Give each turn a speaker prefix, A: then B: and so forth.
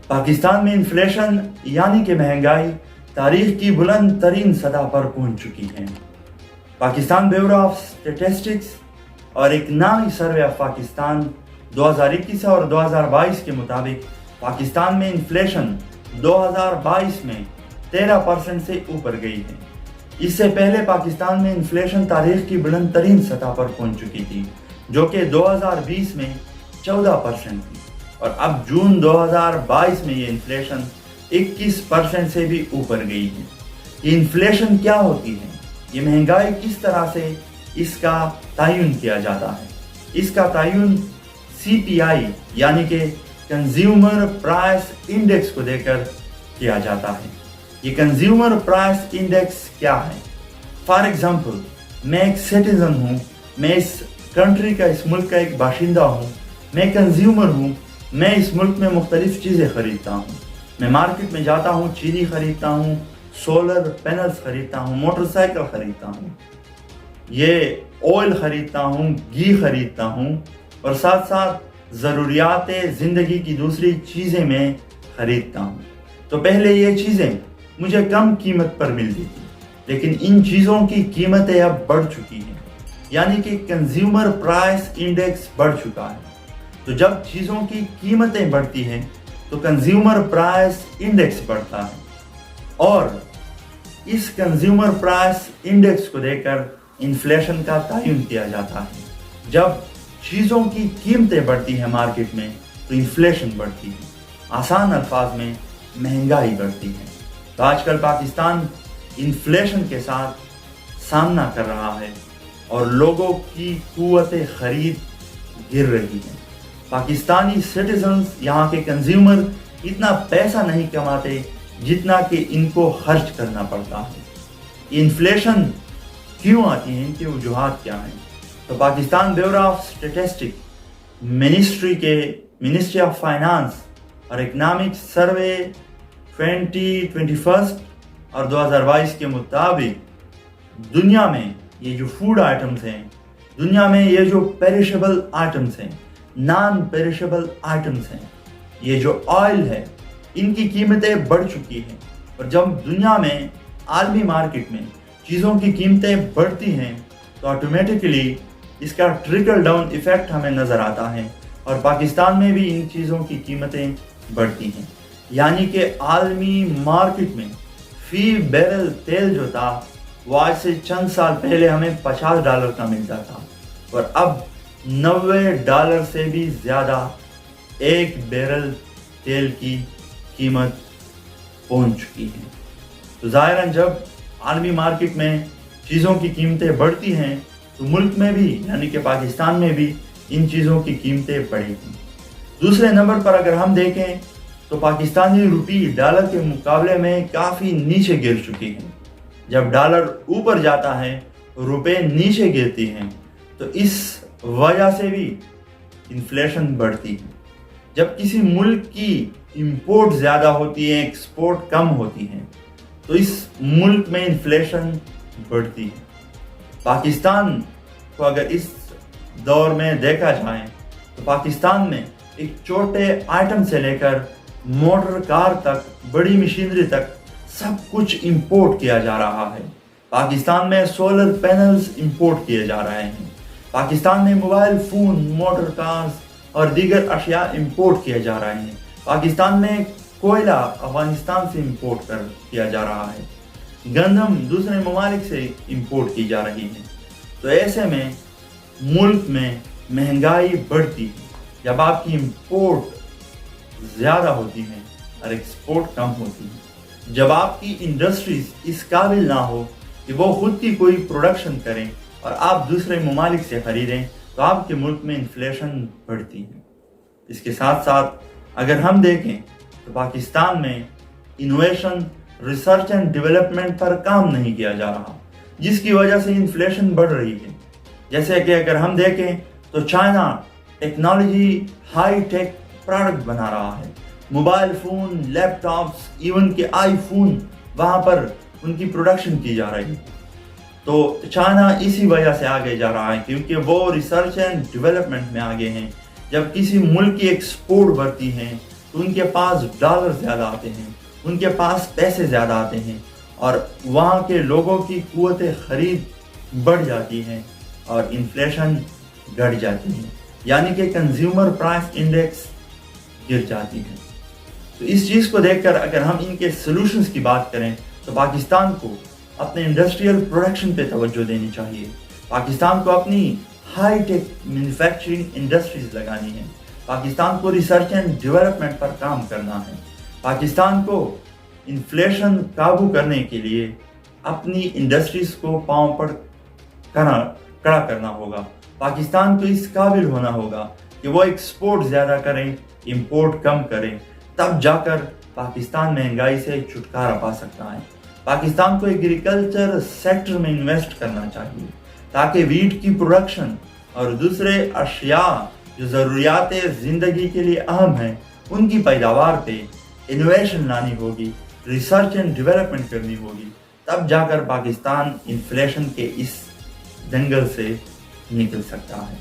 A: पाकिस्तान में इन्फ्लेशन यानी कि महंगाई तारीख की बुलंद तरीन सतह पर पहुंच चुकी है। पाकिस्तान ब्यूरो ऑफ स्टैटिस्टिक्स और इकनॉमिक सर्वे ऑफ पाकिस्तान 2021 और 2022 के मुताबिक पाकिस्तान में इन्फ्लेशन 2022 में 13% से ऊपर गई है। इससे पहले पाकिस्तान में इन्फ्लेशन तारीख की बुलंद तरीन सतह पर पहुंच चुकी थी, जो कि 2020 में 14% थी, और अब जून 2022 में ये इन्फ्लेशन 21% से भी ऊपर गई है। ये इन्फ्लेशन क्या होती है, ये महंगाई किस तरह से इसका तयन किया जाता है? इसका तयन CPI यानी कि कंज्यूमर प्राइस इंडेक्स को देकर किया जाता है। ये कंज्यूमर प्राइस इंडेक्स क्या है? फॉर एग्जाम्पल, मैं एक सिटीजन हूँ, मैं इस कंट्री का, इस मुल्क का एक बाशिंदा हूँ, मैं कंज्यूमर हूँ, मैं इस मुल्क में मुख्तलिफ चीज़ें खरीदता हूँ। मैं मार्केट में जाता हूँ, चीनी खरीदता हूँ, सोलर पैनल्स खरीदता हूँ, मोटरसाइकिल खरीदता हूँ, ये ऑयल खरीदता हूँ, घी खरीदता हूँ, और साथ साथ ज़रूरियात ज़िंदगी की दूसरी चीज़ें मैं खरीदता हूँ। तो पहले ये चीज़ें मुझे कम कीमत पर मिलती थी, लेकिन इन चीज़ों की कीमतें अब बढ़ चुकी हैं, यानी कि कंज्यूमर प्राइस इंडेक्स बढ़ चुका है। तो जब चीज़ों की कीमतें बढ़ती हैं तो कंज्यूमर प्राइस इंडेक्स बढ़ता है, और इस कंज्यूमर प्राइस इंडेक्स को देकर इन्फ्लेशन का तयन किया जाता है। जब चीज़ों की कीमतें बढ़ती हैं मार्केट में तो इन्फ्लेशन बढ़ती है, आसान अल्फाज में महंगाई बढ़ती है। तो आजकल पाकिस्तान इन्फ्लेशन के साथ सामना कर रहा है और लोगों की कुव्वत खरीद गिर रही है। पाकिस्तानी सिटीजन्स, यहाँ के कंज्यूमर इतना पैसा नहीं कमाते जितना कि इनको खर्च करना पड़ता है। इन्फ्लेशन क्यों आती है, इनकी वजूहात क्या हैं? तो Pakistan bureau of statistics ministry of finance और इकनॉमिक सर्वे 2021 और 2022 के मुताबिक दुनिया में ये जो फूड आइटम्स हैं, दुनिया में ये जो पेरिशेबल आइटम्स हैं, नॉन पेरिशेबल आइटम्स हैं, ये जो ऑयल है, इनकी कीमतें बढ़ चुकी हैं। और जब दुनिया में आलमी मार्केट में चीज़ों की कीमतें बढ़ती हैं तो ऑटोमेटिकली इसका ट्रिकल डाउन इफेक्ट हमें नज़र आता है, और पाकिस्तान में भी इन चीज़ों की कीमतें बढ़ती हैं। यानी कि आलमी मार्केट में फी बैरल तेल जो था वो आज से चंद साल pहले हमें $50 का मिलता था, और अब $90 से भी ज़्यादा एक बैरल तेल की कीमत पहुंच चुकी है। तो ज़ाहिरन जब आलमी मार्केट में चीज़ों की कीमतें बढ़ती हैं तो मुल्क में भी यानी कि पाकिस्तान में भी इन चीज़ों की कीमतें बढ़ेगी। दूसरे नंबर पर अगर हम देखें तो पाकिस्तानी रुपये डॉलर के मुकाबले में काफ़ी नीचे गिर चुकी है। जब डॉलर ऊपर जाता है रुपए नीचे गिरती हैं, तो इस वजह से भी इन्फ्लेशन बढ़ती है। जब किसी मुल्क की इंपोर्ट ज़्यादा होती है, एक्सपोर्ट कम होती है, तो इस मुल्क में इन्फ्लेशन बढ़ती है। पाकिस्तान को अगर इस दौर में देखा जाए तो पाकिस्तान में एक छोटे आइटम से लेकर मोटर कार तक, बड़ी मशीनरी तक सब कुछ इंपोर्ट किया जा रहा है। पाकिस्तान में सोलर पैनल्स इंपोर्ट किए जा रहे हैं। पाकिस्तान में मोबाइल फ़ोन, मोटर कार्स और दीगर अशिया इंपोर्ट किए जा रहे हैं। पाकिस्तान में कोयला अफगानिस्तान से इंपोर्ट किया जा रहा है। गंदम दूसरे ममालिक से इंपोर्ट की जा रही है। तो ऐसे में मुल्क में महंगाई बढ़ती है जब आपकी इंपोर्ट ज़्यादा होती है और एक्सपोर्ट कम होती है। जब आपकी इंडस्ट्रीज इस काबिल ना हो कि वो खुद की कोई प्रोडक्शन करें और आप दूसरे ममालिक से ख़रीदें, तो आपके मुल्क में इन्फ्लेशन बढ़ती है। इसके साथ साथ अगर हम देखें तो पाकिस्तान में इनोवेशन, रिसर्च एंड डेवलपमेंट पर काम नहीं किया जा रहा, जिसकी वजह से इन्फ्लेशन बढ़ रही है। जैसे कि अगर हम देखें तो China technology, high tech product बना रहा है। मोबाइल फ़ोन, लैपटॉप्स, इवन के आईफोन वहाँ पर उनकी प्रोडक्शन की जा रही है। तो चाइना इसी वजह से आगे जा रहा है क्योंकि वो रिसर्च एंड डेवलपमेंट में आगे हैं। जब किसी मुल्क की एक्सपोर्ट बढ़ती है तो تو ان کے پاس ڈالر زیادہ آتے ہیں، ان کے پاس پیسے زیادہ آتے ہیں، اور وہاں کے لوگوں کی قوت خرید بڑھ جاتی ہے اور انفلیشن گھٹ جاتی ہے، یعنی کہ کنزیومر پرائس انڈیکس گر جاتی ہے۔ تو اس چیز کو دیکھ کر اگر ہم ان کے سلوشنز کی بات کریں تو پاکستان کو اپنے انڈسٹریل پروڈکشن پہ توجہ دینی چاہیے، پاکستان کو اپنی ہائی ٹیک مینوفیکچرنگ انڈسٹریز لگانی ہے، پاکستان کو ریسرچ اینڈ ڈیولپمنٹ پر کام کرنا ہے، پاکستان کو انفلیشن قابو کرنے کے لیے اپنی انڈسٹریز کو پاؤں پر کڑا کرنا ہوگا، پاکستان کو اس قابل ہونا ہوگا کہ وہ ایکسپورٹ زیادہ کریں، امپورٹ کم کریں، تب جا کر پاکستان مہنگائی سے چھٹکارا پا سکتا ہے۔ پاکستان کو ایگریکلچر سیکٹر میں انویسٹ کرنا چاہیے تاکہ ویٹ کی پروڈکشن اور دوسرے اشیاء جو ضروریات زندگی کے لیے اہم ہیں ان کی پیداوار پہ انوویشن لانی ہوگی، ریسرچ اینڈ ڈیولپمنٹ کرنی ہوگی، تب جا کر پاکستان انفلیشن کے اس جنگل سے نکل سکتا ہے۔